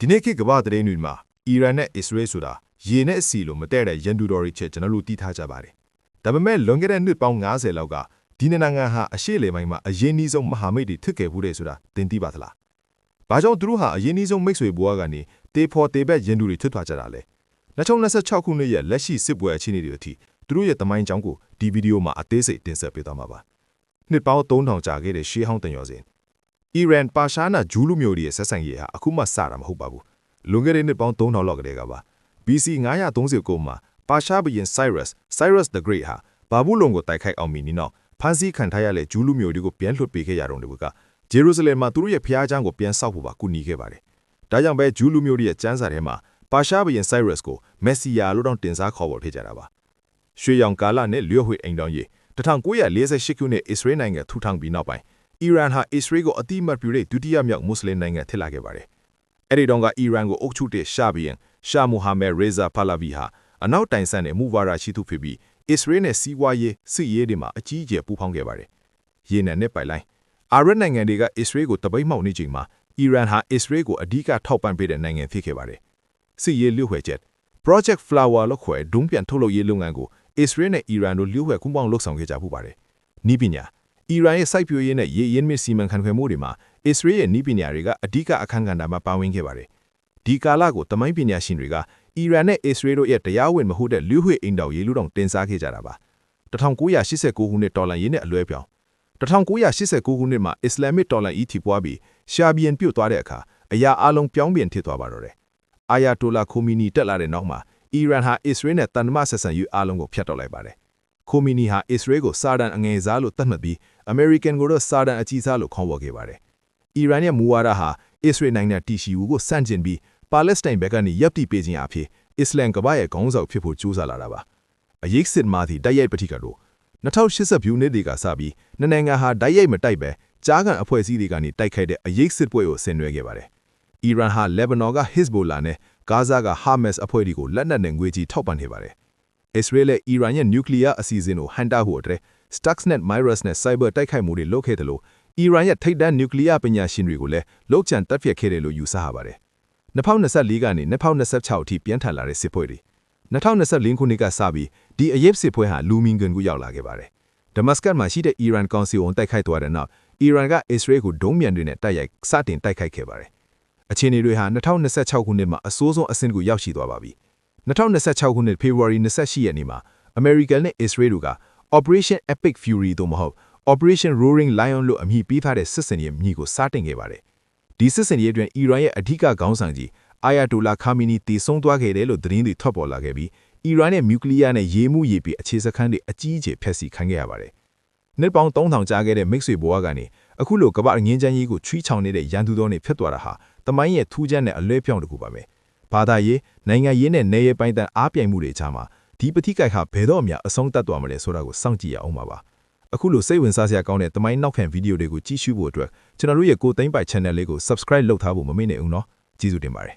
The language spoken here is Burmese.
ဒီနေ့ခေတ်ကမ္ဘာသတင်းတွေမှာအီရန်နဲ့အစ္စရေးဆိုတာရေနဲ့အစီလိုမတည့်တဲ့ရန်သူတော်တွေချက်ကျွန်တော်တို့သိထားကြပါတယ်။ဒါပေမဲ့လွန်ခဲ့တဲ့နှစ်ပေါင်း90လောက်ကဒီနိုင်ငံဟာအရှေ့လေပိုင်းမှာအရင်နှီးဆုံးမဟာမိတ်တွေဖြစ်ခဲ့မှုတဲ့ဆိုတာသင်သိပါသလား။ဘာကြောင့်သူတို့ဟာအရင်နှီးဆုံးမိတ်ဆွေဘဝကနေတေဖော်တေဘက်ရန်သူတွေဖြစ်သွားကြတာလဲ။2026ခုနှစ်ရဲ့လက်ရှိစစ်ပွဲအခြေအနေတွေအထိသူတို့ရဲ့တမိုင်းကြောင်းကိုဒီဗီဒီယိုမှာအသေးစိတ်တင်ဆက်ပေးသွားမှာပါ။နှစ်ပေါင်း3000ကြာခဲ့တဲ့ရှေးဟောင်းတန်ရောစဉ်အီရန်ပါရှားနာဂျူးလူမျိုးတွေရဲ့ဆက်ဆံရေးဟာအခုမှစတာမဟုတ်ပါဘူး။လွန်ခဲ့တဲ့နှစ်ပေါင်း3000လောက်ကတည်းကပါ BC 939မှာပါရှားဘုရင် Cyrus the Great ဟာဘာဘူးလုံကိုတိုက်ခိုက်အောင်မီနီနောက်ဖန်ဆီးခံထားရတဲ့ဂျူးလူမျိုးတွေကိုပြန်လွှတ်ပေးခဲ့ရတော့တယ်ကဂျေရုဆလင်မှာသူတို့ရဲ့ဖျားချမ်းကိုပြန်ဆောက်ဖို့ပါကူညီခဲ့ပါတယ်။ဒါကြောင့်ပဲဂျူးလူမျိုးတွေရဲ့ကျမ်းစာထဲမှာပါရှားဘုရင် Cyrus ကိုမက်ဆီယာလို့တောင်တင်စားခေါ်ပေါ်ဖြစ်ကြတာပါ။ရွှေရောင်ကာလနဲ့လျှို့ဝှက်အိမ်တော်ကြီး1948ခုနှစ်အစ္စရေးနိုင်ငံထူထောင်ပြီးနောက်ပိုင်းအီရန်ဟာအစ္စရေးကိုအတိအမှတ်ပြုတဲ့ဒုတိယမြောက်မွတ်စလင်နိုင်ငံဖြစ်လာခဲ့ပါတယ်။အဲဒီတော့ကအီရန်ကိုအုပ်ချုပ်တဲ့ရှာဘီယန်ရှာမူဟာမက်ရေဇာဖလာဗီဟာအနောက်တိုင်ဆန်တဲ့မူဝါဒရှိသူဖြစ်ပြီးအစ္စရေးနဲ့စီးပွားရေးစစ်ရေးတွေမှာအကြီးအကျယ်ပူးပေါင်းခဲ့ပါတယ်။ရေနံနဲ့ပိုက်လိုင်းအာရပ်နိုင်ငံတွေကအစ္စရေးကိုတပိတ်မှောက်နေချိန်မှာအီရန်ဟာအစ္စရေးကိုအဓိကထောက်ပံ့ပေးတဲ့နိုင်ငံဖြစ်ခဲ့ပါတယ်။စစ်ရေးလျှို့ဝှက်ချက် Project Flower လို့ခေါ်တဲ့ဒုံးပြန်ထုတ်လုပ်ရေးလုပ်ငန်းကိုအစ္စရေးနဲ့အီရန်တို့လျှို့ဝှက်ကူးပေါင်းလုပ်ဆောင်ခဲ့ကြဖို့ပါတယ်။နီးပညာအီရန်ရဲ့စိုက်ပျိုးရေးနဲ့ရေရင်းမြစ်စီမံခန့်ခွဲမှုတွေမှာအစ္စရေးရဲ့နီးပညာတွေကအဓိကအခန်းကဏ္ဍမှာပါဝင်ခဲ့ပါတယ်။ဒီကာလကိုတမိုင်းပညာရှင်တွေကအီရန်နဲ့အစ္စရေးတို့ရဲ့တရားဝင်မဟုတ်တဲ့လူ့ဝှေအိမ်တော်ရေးလူတော်တင်စားခဲ့ကြတာပါ1989ခုနှစ်တော်လှန်ရေးနဲ့အလွဲပြောင်း1989ခုနှစ်မှာအစ္စလာမစ်တော်လှန်ရေးထီပွားပြီးရှာဘီယန်ပြုတ်သွားတဲ့အခါအရာအလုံးပြောင်းပြန်ဖြစ်သွားပါတော့တယ်အာယာတိုလာခိုမီနီတက်လာတဲ့နောက်မှာအီရန်ဟာအစ္စရေးနဲ့တန်တမဆက်ဆံရေးအလုံးကိုဖျက်တော့လိုက်ပါတယ်ခိုမီနီဟာအစ္စရေးကိုစာဒန်အငယ်စားလို့သတ်မှတ်ပြီးအမေရိကန်ကိုတော့စာဒန်အကြီးစားလို့ခေါ်ဝေါ်ခဲ့ပါတယ်အီရန်ရဲ့မူဝါဒဟာအစ္စရေးနိုင်ငံတီရှီယူကိုစန့်ကျင်ပြီးပါလက်စတိုင်းဘက်ကနေရပ်တည်ပေးခြင်းအဖြစ်အစ္စလမ်ကမ္ဘာရဲ့ခေါင်းဆောင်ဖြစ်ဖို့ကြိုးစားလာတာပါအရေးစစ်မှာသည့်တိုက်ရိုက်ပဋိကတို့2080ပြည့်နှစ်တွေကစပြီးနိုင်ငံဟာတိုက်ရိုက်မတိုက်ပဲကြားခံအဖွဲ့အစည်းတွေကနေတိုက်ခိုက်တဲ့အရေးစစ်ပွဲကိုဆင်နွှဲခဲ့ပါတယ်အီရန်ဟာလက်ဘနော်ကဟစ်ဘိုလာနဲ့ဂါဇာကဟာမက်စ်အဖွဲ့တွေကိုလက်နက်နဲ့ငွေကြီးထောက်ပံ့နေပါတယ်အစ္စရေးและအီရန်ရဲ့နျူကလ িয়ার အစီအစဉ်ကိုဟန်တာဖို့အတွက် Stuxnet Mirus နဲ့ Cyber တိုက်ခိုက်မှုတွေလုပ်ခဲ့တယ်လို့အီရန်ရဲ့ထိပ်တန်းနျူကလ িয়ার ပညာရှင်တွေကိုလည်းလောက်ချန်တပ်ဖြတ်ခဲ့တယ်လို့ယူဆရပါတယ်2024ကနေ2026အထိပြန်ထန်လာတဲ့စစ်ပွဲတွေ2024ခုနှစ်ကစပြီးဒီအရေးစစ်ပွဲဟာလူမင်ကန်ကိုရောက်လာခဲ့ပါတယ်ဒမတ်စကတ်မှာရှိတဲ့အီရန်ကောင်စီဝန်တိုက်ခိုက်သွားတဲ့နောက်အီရန်ကအစ္စရေးကိုဒုံးမြန်တွေနဲ့တိုက်ရိုက်စတင်တိုက်ခိုက်ခဲ့ပါတယ်အခြေအနေတွေဟာ2026ခုနှစ်မှာအဆိုးဆုံးအဆင့်ကိုရောက်ရှိသွားပါပြီ2026ခုနှစ်ဖေဖော်ဝါရီ28ရက်နေ့မှာအမေရိကန်နဲ့အစ္စရေးတို့က Operation Epic Fury သို့မဟုတ် Operation Roaring Lion လို့အမည်ပေးထားတဲ့စစ်စင်ရေးမြစ်ကိုစတင်ခဲ့ပါတယ်ဒီစစ်စင်ရေးအတွင်းအီရန်ရဲ့အဓိကခေါင်းဆောင်ကြီးအာယာတိုလာခါမီနီတည်ဆုံသွားခဲ့တယ်လို့သတင်းတွေထွက်ပေါ်လာခဲ့ပြီးအီရန်ရဲ့နျူကလ িয়ার နဲ့ရေမှုရေပီအခြေစခန်းတွေအကြီးအကျယ်ဖျက်ဆီးခံခဲ့ရပါတယ်နှစ်ပေါင်း3000ကြာခဲ့တဲ့မိတ်ဆွေဘဝကနေအခုလိုကမ္ဘာငင်းချမ်းရေးကိုချွီးချောင်နေတဲ့ရန်သူတော်တွေဖြစ်သွားတာဟာတမိုင်းရဲ့ထူးခြားတဲ့အလွဲပြောင်းတစ်ခုပါပဲဘာသာရေးနိုင်ငံရေးနဲ့နယ်ရေးပိုင်းတန်အားပြိုင်မှုတွေကြားမှာဒီပဋိကိုက်ဟာဘယ်တော့မှအဆုံးသတ်သွားမလဲဆိုတာကိုစောင့်ကြည့်ရအောင်ပါအခုလိုစိတ်ဝင်စားစရာကောင်းတဲ့တမိုင်းနောက်ခံဗီဒီယိုတွေကိုကြည့်ရှုဖို့အတွက်ကျွန်တော်တို့ရဲ့ကိုသိန်းပိုင် channel လေးကို subscribe လုပ်ထားဖို့မမေ့နဲ့ဦးနော်ကျေးဇူးတင်ပါတယ်